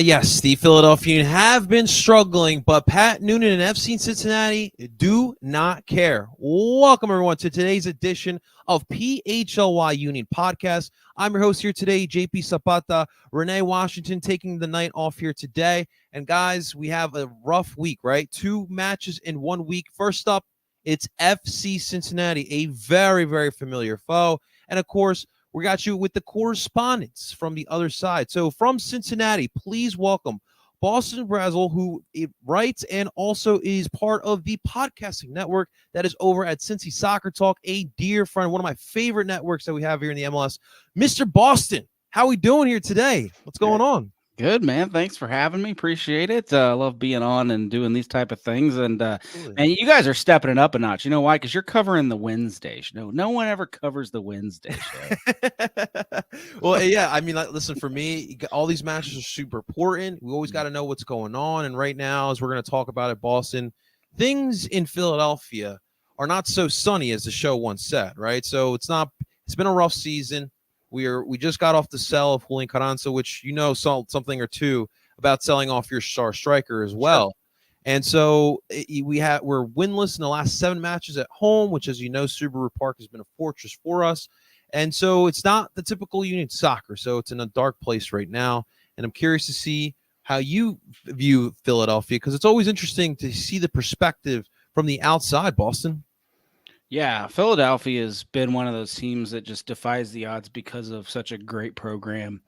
Yes, the Philadelphia Union have been struggling, but Pat Noonan and FC Cincinnati do not care. Welcome, everyone, to today's edition of PHLY Union Podcast. I'm your host here today, JP Zapata. Renee Washington taking the night off here today. And, guys, we have a rough week, right? 2 matches in 1 week. First up, it's FC Cincinnati, a very, very familiar foe. And, of course, we got you with the correspondents from the other side. So from Cincinnati, please welcome Boston Brazzell, who writes and also is part of the podcasting network that is over at Cincy Soccer Talk, a dear friend, one of my favorite networks that we have here in the MLS. Mr. Boston, how are we doing here today? What's going on? Good, man. Thanks for having me. Appreciate it. I love being on and doing these type of things. And you guys are stepping it up a notch. You know why? Because you're covering the Wednesday show. No one ever covers the Wednesday show. Well, yeah. I mean, listen, for me, all these matches are super important. We always got to know what's going on. And right now, as we're going to talk about it, Boston, things in Philadelphia are not so sunny as the show once said, right? So it's been a rough season. We just got off the sell of Julian Carranza, which something or two about selling off your star striker as well. Sure. And so we're winless in the last 7 matches at home, which, as you know, Subaru Park has been a fortress for us. And so it's not the typical Union soccer. So it's in a dark place right now. And I'm curious to see how you view Philadelphia, because it's always interesting to see the perspective from the outside, Boston. Yeah, Philadelphia has been one of those teams that just defies the odds because of such a great program.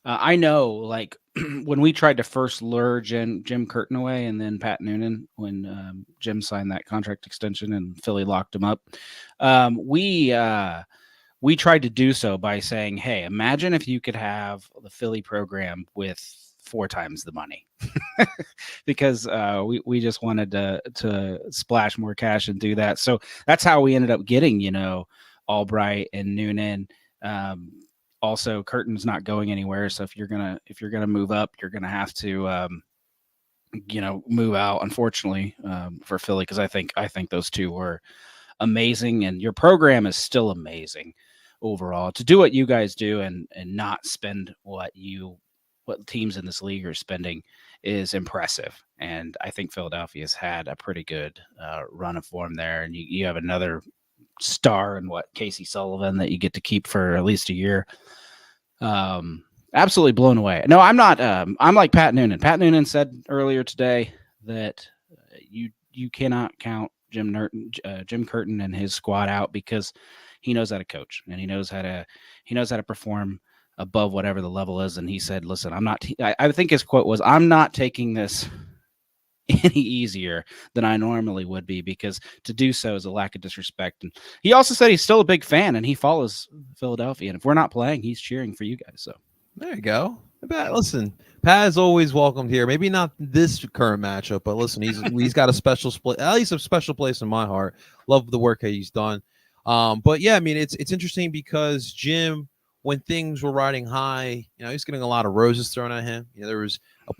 I know, like, when we tried to first lure Jim Curtin away and then Pat Noonan, when Jim signed that contract extension and Philly locked him up, we tried to do so by saying, hey, imagine if you could have the Philly program with 4 times the money. Because we just wanted to splash more cash and do that. So that's how we ended up getting, Albright and Noonan. Also, Curtin's not going anywhere. So if you're gonna move up, you're gonna have to move out, unfortunately, for Philly, because I think those two were amazing, and your program is still amazing overall. To do what you guys do and not spend what teams in this league are spending is impressive. And I think Philadelphia's had a pretty good run of form there. And you have another star in Casey Sullivan that you get to keep for at least a year. Absolutely blown away. No, I'm not. I'm like Pat Noonan. Pat Noonan said earlier today that you cannot count Jim Curtin and his squad out, because he knows how to coach and he knows how to perform above whatever the level is. And he said, listen, I think his quote was, I'm not taking this any easier than I normally would be, because to do so is a lack of disrespect. And he also said he's still a big fan and he follows Philadelphia. And if we're not playing, he's cheering for you guys. So there you go. Listen, Pat is always welcomed here. Maybe not this current matchup, but listen, he's got a special at least a special place in my heart. Love the work that he's done. But yeah, I mean, it's interesting because Jim, when things were riding high, he's getting a lot of roses thrown at him. There was a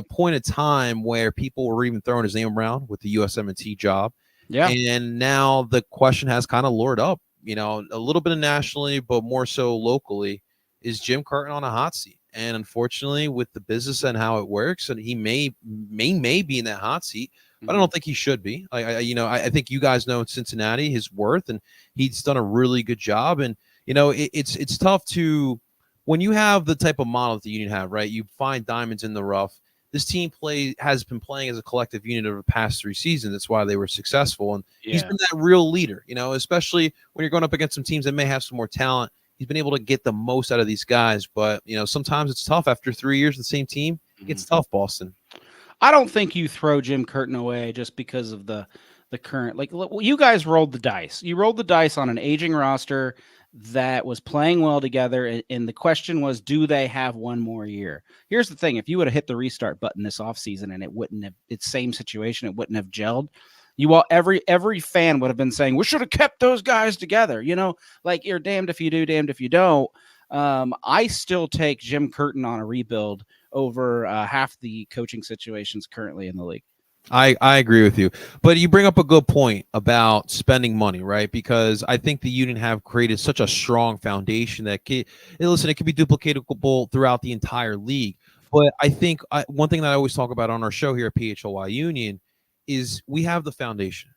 point of time where people were even throwing his name around with the USMNT job. Yeah. And now the question has kind of lured up, a little bit nationally, but more so locally. Is Jim Curtin on a hot seat? And unfortunately, with the business and how it works, and he may be in that hot seat, but I don't think he should be. I think you guys know in Cincinnati his worth, and he's done a really good job. And it's tough to, when you have the type of model that the Union have, right? You find diamonds in the rough. This team has been playing as a collective unit over the past 3 seasons. That's why they were successful. And he's been that real leader, especially when you're going up against some teams that may have some more talent. He's been able to get the most out of these guys. But, sometimes it's tough after 3 years with the same team. It gets tough, Boston. I don't think you throw Jim Curtin away just because of the current, you guys rolled the dice. You rolled the dice on an aging roster that was playing well together. And the question was, do they have one more year? Here's the thing. If you would have hit the restart button this offseason and it's same situation, it wouldn't have gelled. Every fan would have been saying, we should have kept those guys together. You're damned if you do, damned if you don't. I still take Jim Curtin on a rebuild over half the coaching situations currently in the league. I agree with you, but you bring up a good point about spending money, right? Because I think the Union have created such a strong foundation that it can be duplicatable throughout the entire league. But I think one thing that I always talk about on our show here at PHLY Union is we have the foundation.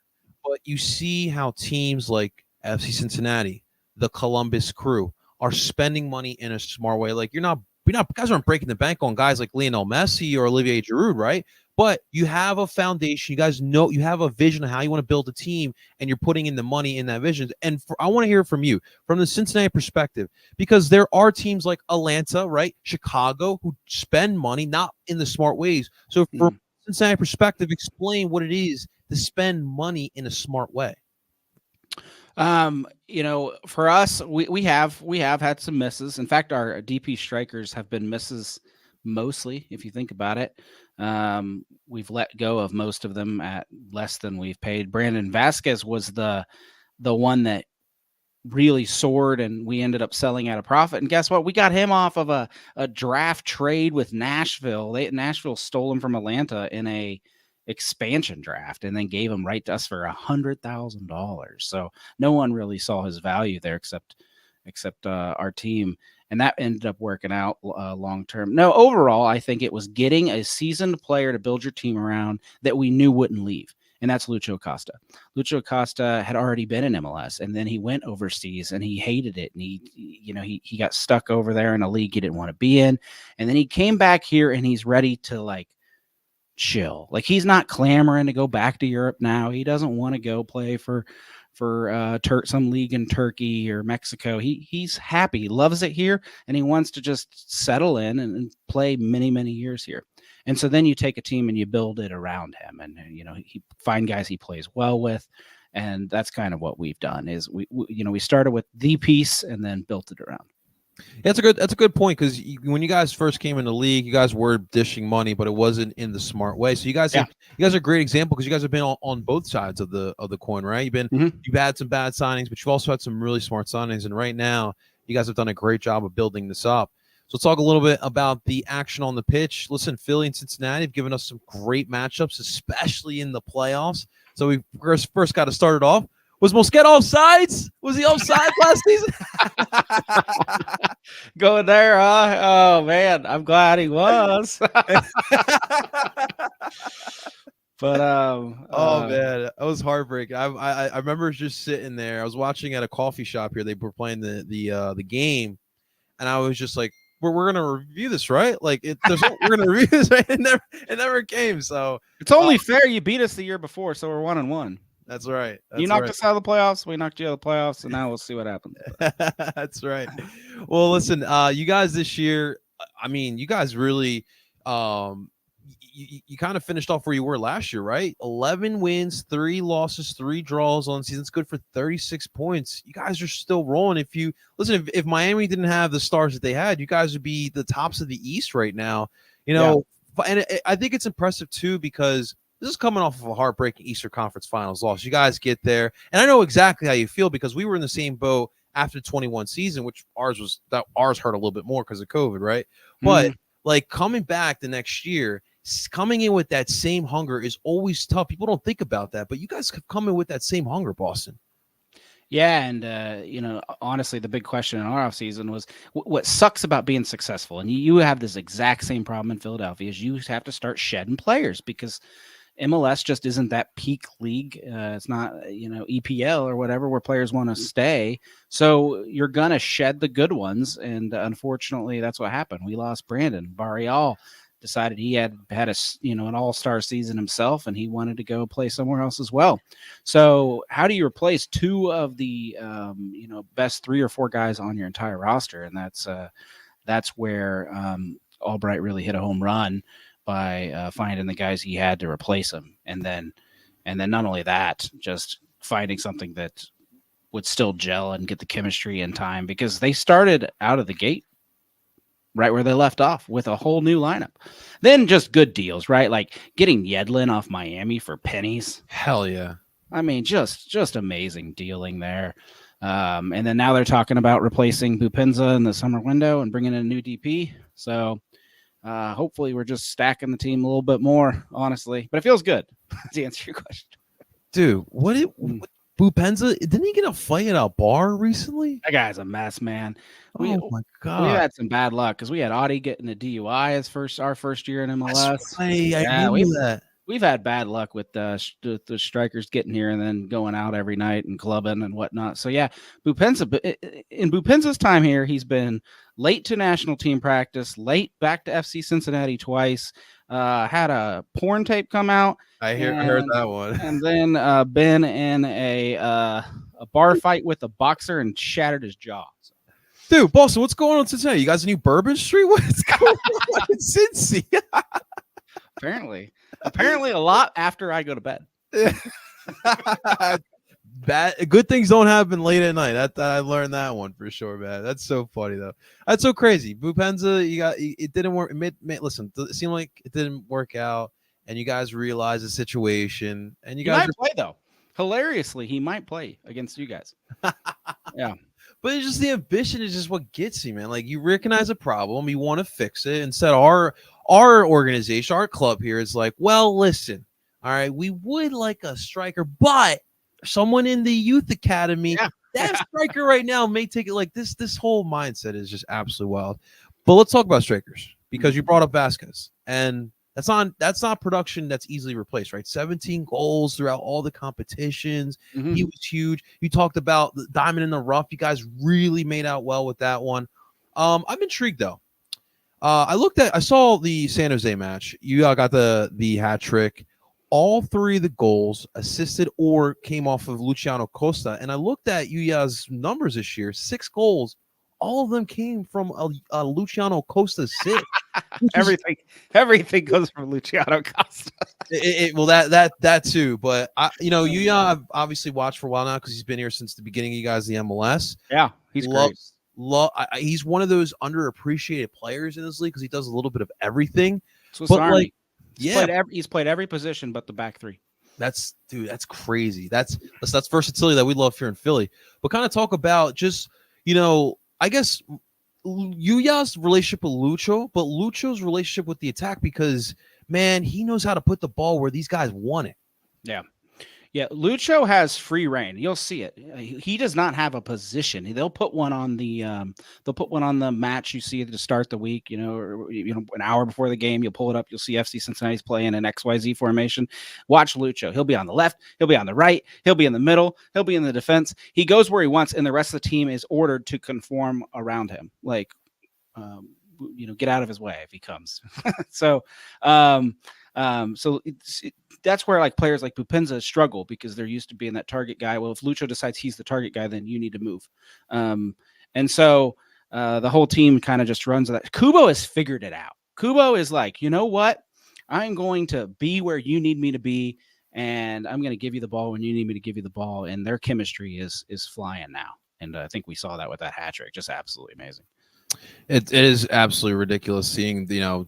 But you see how teams like FC Cincinnati, the Columbus Crew, are spending money in a smart way. Like guys aren't breaking the bank on guys like Lionel Messi or Olivier Giroud, right? But you have a foundation. You guys know you have a vision of how you want to build a team, and you're putting in the money in that vision. And I want to hear from you from the Cincinnati perspective, because there are teams like Atlanta, right, Chicago, who spend money not in the smart ways. So from Cincinnati perspective, explain what it is to spend money in a smart way. For us, we have had some misses. In fact, our DP strikers have been misses mostly, if you think about it. We've let go of most of them at less than we've paid. Brandon Vasquez was the one that really soared, and we ended up selling at a profit. And guess what? We got him off of a draft trade with Nashville. Nashville stole him from Atlanta in a expansion draft and then gave him right to us for $100,000. So no one really saw his value there except our team. And that ended up working out long term. No, overall, I think it was getting a seasoned player to build your team around that we knew wouldn't leave. And that's Lucho Acosta. Lucho Acosta had already been in MLS, and then he went overseas and he hated it. And he got stuck over there in a league he didn't want to be in. And then he came back here and he's ready to chill. He's not clamoring to go back to Europe now. He doesn't want to go play for some league in Turkey or Mexico. He's happy. He loves it here, and he wants to just settle in and play many, many years here. And so then you take a team and you build it around him, and he find guys he plays well with, and that's kind of what we've done. Is we started with the piece and then built it around. Yeah, that's a good point, because when you guys first came in the league, you guys were dishing money, but it wasn't in the smart way. So you guys are a great example, because you guys have been on both sides of the coin, right? You've had some bad signings, but you've also had some really smart signings, and right now you guys have done a great job of building this up. So let's talk a little bit about the action on the pitch. Listen, Philly and Cincinnati have given us some great matchups, especially in the playoffs. So we first got to start it off. Was Mosqueda offsides? Was he offside last season? Going there, huh? Oh, man. I'm glad he was. But oh man, that was heartbreaking. I remember just sitting there. I was watching at a coffee shop here. They were playing the game, and I was just like, "We're gonna review this, right? We're gonna review this, right?" It never came. So it's only fair. You beat us the year before, so we're 1-1. That's right. You knocked us out of the playoffs. We knocked you out of the playoffs, and now we'll see what happens. That's right. Well, listen, you guys this year, I mean, you guys really, you kind of finished off where you were last year, right? 11 wins, 3 losses, 3 draws on the season. It's good for 36 points. You guys are still rolling. If Miami didn't have the stars that they had, you guys would be the tops of the East right now. And I think it's impressive too, because this is coming off of a heartbreaking Eastern Conference Finals loss. You guys get there, and I know exactly how you feel, because we were in the same boat after the 21 season, which ours hurt a little bit more because of COVID, right? But coming back the next year, coming in with that same hunger is always tough. People don't think about that, but you guys have come in with that same hunger, Boston. Yeah, and honestly, the big question in our offseason was what sucks about being successful, and you have this exact same problem in Philadelphia, is you have to start shedding players, because MLS just isn't that peak league. It's not, EPL or whatever, where players want to stay. So you're going to shed the good ones. And unfortunately, that's what happened. We lost Brandon. Barrial decided he had an all-star season himself, and he wanted to go play somewhere else as well. So how do you replace 2 of the, best 3 or 4 guys on your entire roster? And that's where Albright really hit a home run by finding the guys he had to replace him. And then not only that, just finding something that would still gel and get the chemistry in time, because they started out of the gate right where they left off with a whole new lineup. Then just good deals, right? Like getting Yedlin off Miami for pennies. Hell yeah. I mean, just amazing dealing there. And then now they're talking about replacing Bupenza in the summer window and bringing in a new DP. So hopefully we're just stacking the team a little bit more, honestly. But it feels good to answer your question. Dude, Bupenza, didn't he get a fight at a bar recently? That guy's a mess, man. We Oh my we god, had some bad luck because we had Audie getting a DUI our first year in that's MLS. right. I Yeah, remember that. we've had bad luck with the strikers getting here and then going out every night and clubbing and whatnot. So yeah, Bupenza, in Bupenza's time here, he's been late to national team practice, late back to FC Cincinnati twice. Had a porn tape come out. I heard that one. And then been in a bar fight with a boxer and shattered his jaw. So. Dude, Boston, what's going on in Cincinnati? You guys a new Bourbon Street? What's going on in Cincy? Apparently a lot after I go to bed. Good things don't happen late at night. That I learned that one for sure, man. That's so funny though. That's so crazy. Bupenza, it didn't work. Listen, it seemed like it didn't work out, and you guys realized the situation, and you guys might play though. Hilariously, he might play against you guys. Yeah. But it's just the ambition is just what gets you, man. Like you recognize a problem, you want to fix it. Instead, our organization, our club here is like, well, listen, all right, we would like a striker, but someone in the youth academy, that striker right now may take it like this. This whole mindset is just absolutely wild. But let's talk about strikers because you brought up Vasquez, and that's not production that's easily replaced, right? 17 goals throughout all the competitions. Mm-hmm. He was huge. You talked about the diamond in the rough. You guys really made out well with that one. I'm intrigued though. I saw the San Jose match. You got the hat trick. All three of the goals assisted or came off of Luciano Costa. And I looked at Yuya's numbers this year, 6 goals. All of them came from a Luciano Costa sit. Everything goes from Luciano Costa. Well, that too. But Yuya, I've obviously watched for a while now because he's been here since the beginning of you guys, the MLS. Yeah, he's great. He's one of those underappreciated players in this league because he does a little bit of everything. Swiss Army. He's played every position but the back three. That's crazy. That's versatility that we love here in Philly. But kind of talk about just I guess Yuya's relationship with Lucho, but Lucho's relationship with the attack because, man, he knows how to put the ball where these guys want it. Yeah, Lucho has free reign. You'll see it. He does not have a position. They'll put one on the match you see to start the week. An hour before the game, you'll pull it up. You'll see FC Cincinnati's playing an XYZ formation. Watch Lucho. He'll be on the left. He'll be on the right. He'll be in the middle. He'll be in the defense. He goes where he wants, and the rest of the team is ordered to conform around him. Like, get out of his way if he comes. So that's where like players like Bupenza struggle because they're used to being that target guy. Well, if Lucho decides he's the target guy, then you need to move. And so the whole team kind of just runs that. Kubo has figured it out. Kubo is like, you know what? I'm going to be where you need me to be, and I'm going to give you the ball when you need me to give you the ball. And their chemistry is flying now. And I think we saw that with that hat trick. Just absolutely amazing. It is absolutely ridiculous seeing,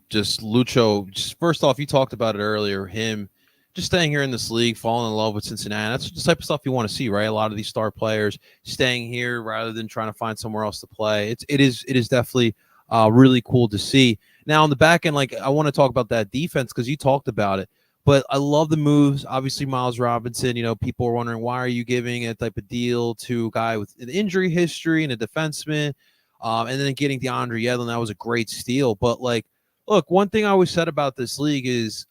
just Lucho. Just first off, you talked about it earlier, him just staying here in this league, falling in love with Cincinnati. That's the type of stuff you want to see, right? A lot of these star players staying here rather than trying to find somewhere else to play. It is definitely really cool to see. Now on the back end, like I want to talk about that defense because you talked about it, but I love the moves. Obviously, Miles Robinson. People are wondering why are you giving a type of deal to a guy with an injury history and a defenseman. And then getting DeAndre Yedlin, that was a great steal. But, look, one thing I always said about this league is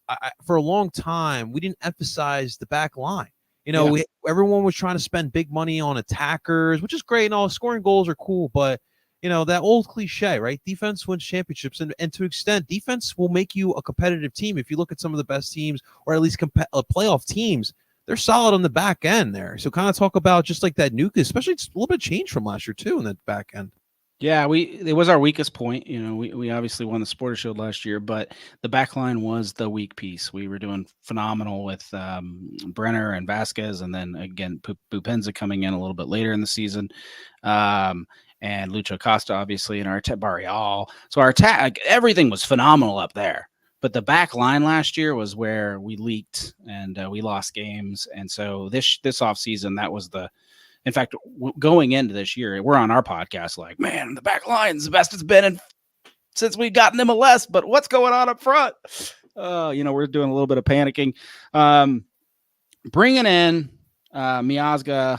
for a long time, we didn't emphasize the back line. Everyone was trying to spend big money on attackers, which is great and all. Scoring goals are cool. But, that old cliche, right? Defense wins championships. And to an extent, defense will make you a competitive team. If you look at some of the best teams or at least playoff teams, they're solid on the back end there. So kind of talk about just like that nucleus, especially it's a little bit of change from last year, too, in that back end. Yeah, it was our weakest point. We obviously won the Supporter Shield last year, but the back line was the weak piece. We were doing phenomenal with Brenner and Vasquez, and then again Bupenza coming in a little bit later in the season, and Lucho Costa obviously, and our Barrial. So our attack, everything was phenomenal up there. But the back line last year was where we leaked and we lost games, and so this offseason that was the. In fact, going into this year, we're on our podcast like, man, the back line's the best it's been since we've gotten MLS, but what's going on up front? We're doing a little bit of panicking. Bringing in Miazga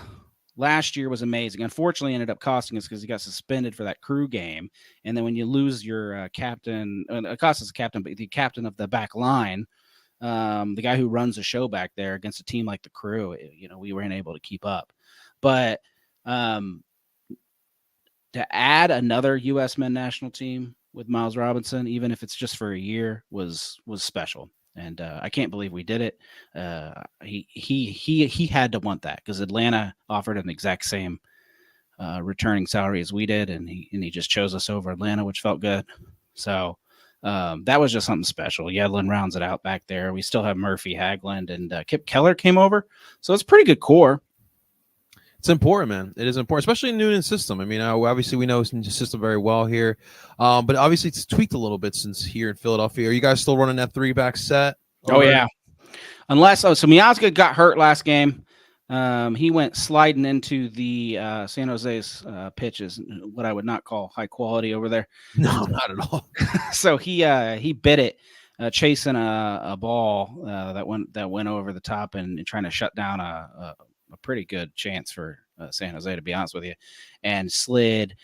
last year was amazing. Unfortunately, ended up costing us because he got suspended for that crew game. And then when you lose your captain, Acosta's captain, but the captain of the back line, the guy who runs the show back there against a team like the crew, we weren't able to keep up. But to add another U.S. men's national team with Miles Robinson, even if it's just for a year, was special. And I can't believe we did it. He had to want that because Atlanta offered him the exact same returning salary as we did, and he just chose us over Atlanta, which felt good. So that was just something special. Yedlin rounds it out back there. We still have Murphy, Hagland, and Kip Keller came over, so it's a pretty good core. It's important, man. It is important, especially in Noonan's system. I mean, obviously we know his system very well here, but obviously it's tweaked a little bit since here in Philadelphia. Are you guys still running that 3-back set? Oh, yeah. So Miazga got hurt last game. He went sliding into the San Jose's pitches, what I would not call high quality over there. No, not at all. So he bit it, chasing a ball that went over the top and trying to shut down a pretty good chance for San Jose, to be honest with you, and slid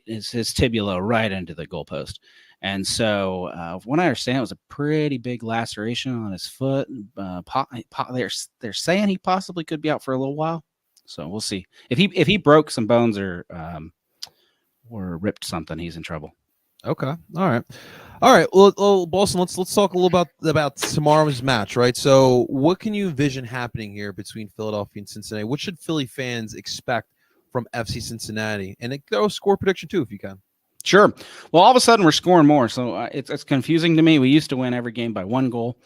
his tibula right into the goalpost. And so when I understand, it was a pretty big laceration on his foot. They're saying he possibly could be out for a little while. So we'll see. If he broke some bones or ripped something, he's in trouble. Okay. All right. Well, Boston, let's talk a little about tomorrow's match, right? So what can you envision happening here between Philadelphia and Cincinnati? What should Philly fans expect from FC Cincinnati? And throw a score prediction too, if you can. Sure. Well, all of a sudden we're scoring more, so it's confusing to me. We used to win every game by 1 goal,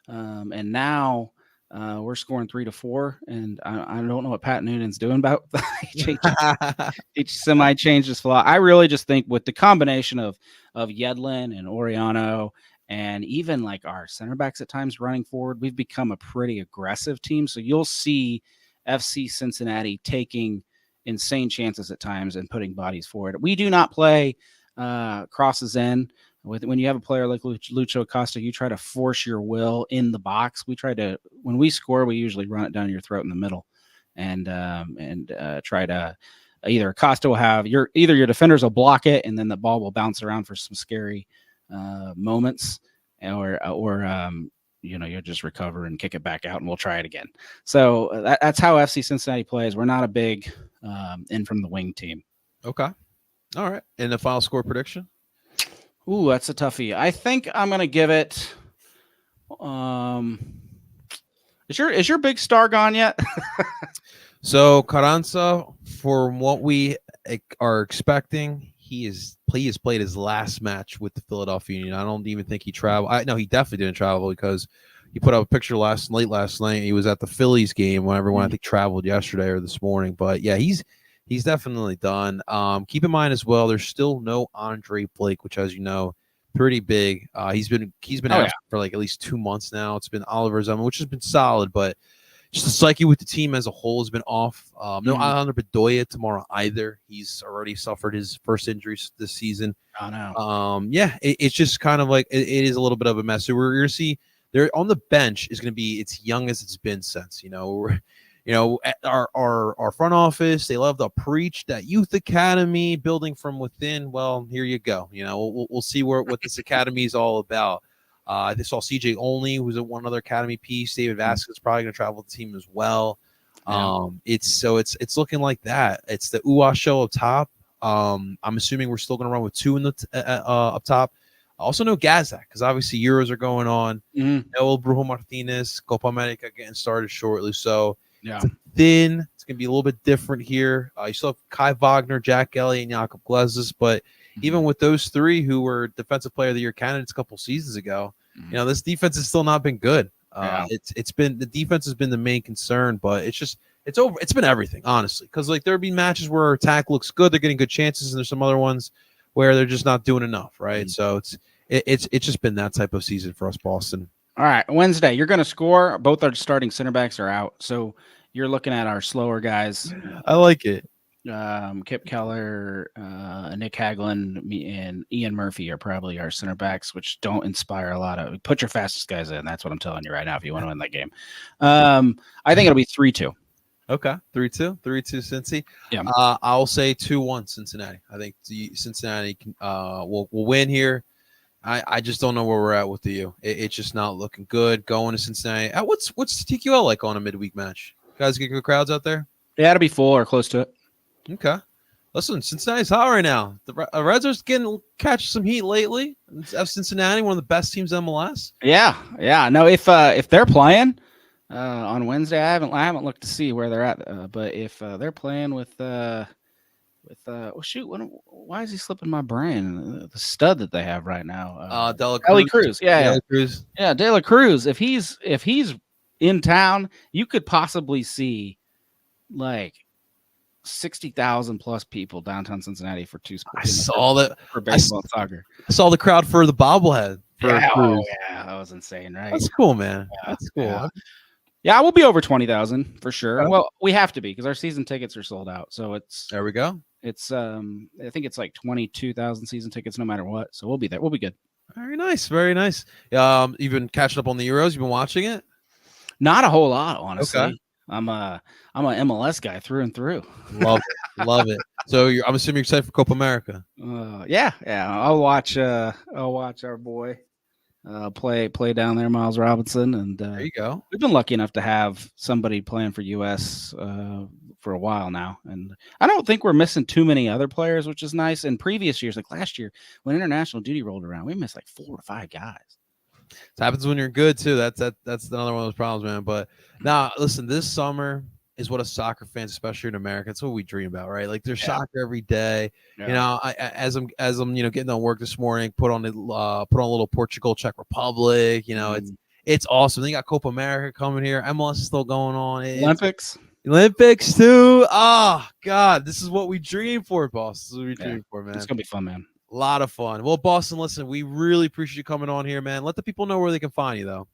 and now we're scoring 3 to 4. And I don't know what Pat Noonan's doing about that. He semi-changed his philosophy. I really just think with the combination of Yedlin and Oriano, and even like our center backs at times running forward, we've become a pretty aggressive team. So you'll see FC Cincinnati taking insane chances at times and putting bodies forward. We do not play crosses in. When you have a player like Lucho Acosta, you try to force your will in the box. When we score, we usually run it down your throat in the middle, and try to either Acosta will have your defenders will block it, and then the ball will bounce around for some scary moments, or you'll just recover and kick it back out, and we'll try it again. So that's how FC Cincinnati plays. We're not a big in from the wing team. Okay. All right. And the final score prediction? Ooh, that's a toughie. I think I'm going to give it. Is your big star gone yet? So Carranza, for what we are expecting, he has played his last match with the Philadelphia Union. I don't even think he traveled. No, he definitely didn't travel because he put up a picture last night. He was at the Phillies game when everyone I think traveled yesterday or this morning. But yeah, he's definitely done. Keep in mind as well, there's still no Andre Blake, which, as you know, pretty big. He's been out for like at least 2 months now. It's been Oliver Zeman, which has been solid, but just the psyche with the team as a whole has been off. No Alejandro Bedoya tomorrow either. He's already suffered his first injuries this season. Oh no. It's just kind of like it is a little bit of a mess. So we're going to see there on the bench is going to be it's young as it's been since our front office, they love to preach that youth academy building from within. Well, here you go. We'll see what this academy is all about. I saw CJ Only, who's at one other academy piece. David Vasquez probably going to travel with the team as well. Yeah. It's looking like that. It's the Uhre show up top. I'm assuming we're still going to run with 2 in the up top. Also no Gazak because obviously Euros are going on. No Brujo Martinez, Copa America getting started shortly. So it's thin. It's going to be a little bit different here. You still have Kai Wagner, Jack Elliott, and Jakob Glezis, but even with those 3 who were Defensive Player of the Year candidates a couple seasons ago, this defense has still not been good. It's been the defense has been the main concern, but it's been everything, honestly. Because there'll be matches where our attack looks good, they're getting good chances, and there's some other ones where they're just not doing enough, right? So it's just been that type of season for us, Boston. All right, Wednesday, you're going to score. Both our starting center backs are out, so you're looking at our slower guys. I like it. Kip Keller, Nick Hagland, and Ian Murphy are probably our center backs, which don't inspire a lot of. Put your fastest guys in. That's what I'm telling you right now. If you want to win that game, I think it'll be 3-2. Okay, 3-2, 3-2 Cincy. Yeah. I'll say 2-1 Cincinnati. I think Cincinnati can, will win here. I just don't know where we're at with the U. It's just not looking good going to Cincinnati. What's TQL like on a midweek match? Guys get good crowds out there? Yeah, it'll be full or close to it. Okay. Listen, Cincinnati's hot right now. The Reds are catch some heat lately. Cincinnati, one of the best teams in MLS. Yeah. No, if they're playing on Wednesday, I haven't looked to see where they're at. But if they're playing with oh shoot, why is he slipping my brain? The stud that they have right now, De La Cruz. Yeah, De La Cruz. If he's in town, you could possibly see like 60,000 plus people downtown Cincinnati for two sports. I saw that for baseball and soccer. I saw the crowd for the bobblehead. Yeah, that was insane, right? That's cool, man. That's cool. Yeah, we'll be over 20,000 for sure. Well, we have to be because our season tickets are sold out. So there we go. It's I think it's like 22,000 season tickets no matter what. So we'll be there. We'll be good. Very nice, very nice. You've been catching up on the Euros. You've been watching it? Not a whole lot, honestly. Okay. I'm a MLS guy through and through. Love it. So I'm assuming you're excited for Copa America. Yeah. I'll watch our boy play down there, Miles Robinson, and there you go. We've been lucky enough to have somebody playing for US for a while now, and I don't think we're missing too many other players, which is nice. In previous years, like last year when international duty rolled around, we missed like 4 or 5 guys. It happens when you're good too. That's another one of those problems, man. But now, listen, this summer is what us soccer fans, especially in America, it's what we dream about, right? Like there's soccer every day. Yeah. You know, as I'm getting done work this morning, put on a little Portugal, Czech Republic. You know, it's awesome. Then you got Copa America coming here. MLS is still going on. Olympics too. Oh God, this is what we dream for, boss. This is what we dream for, man. It's gonna be fun, man. A lot of fun. Well, Boston, listen, we really appreciate you coming on here, man. Let the people know where they can find you, though.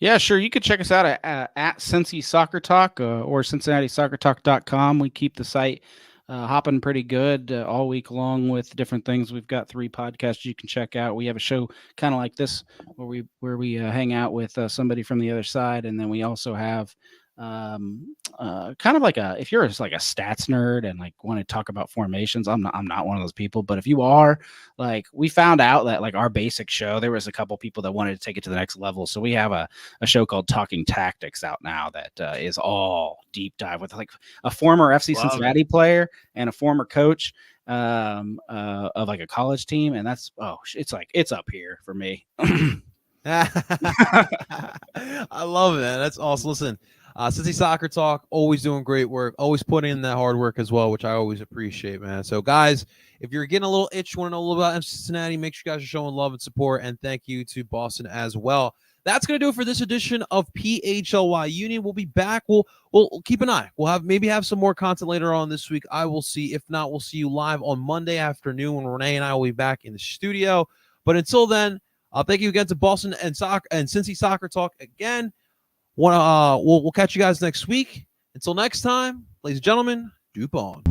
Yeah, sure. You can check us out at Cincy Soccer Talk or CincinnatiSoccerTalk.com. We keep the site hopping pretty good all week long with different things. We've got 3 podcasts you can check out. We have a show kind of like this where we hang out with somebody from the other side, and then we also have kind of like if you're like a stats nerd and like want to talk about formations, I'm not one of those people, but if you are, like, we found out that like our basic show, there was a couple people that wanted to take it to the next level. So we have a show called Talking Tactics out now that is all deep dive with like a former FC Cincinnati player and a former coach of like a college team. And that's, it's up here for me. I love it, man. That's awesome. Listen, Cincy Soccer Talk, always doing great work, always putting in that hard work as well, which I always appreciate, man. So, guys, if you're getting a little itch, want to know a little about FC Cincinnati, make sure you guys are showing love and support, and thank you to Boston as well. That's going to do it for this edition of PHLY Union. We'll be back. We'll keep an eye. We'll maybe have some more content later on this week. I will see. If not, we'll see you live on Monday afternoon when Renee and I will be back in the studio. But until then, thank you again to Boston and Cincy Soccer Talk again. We'll catch you guys next week. Until next time, ladies and gentlemen, Dupe on.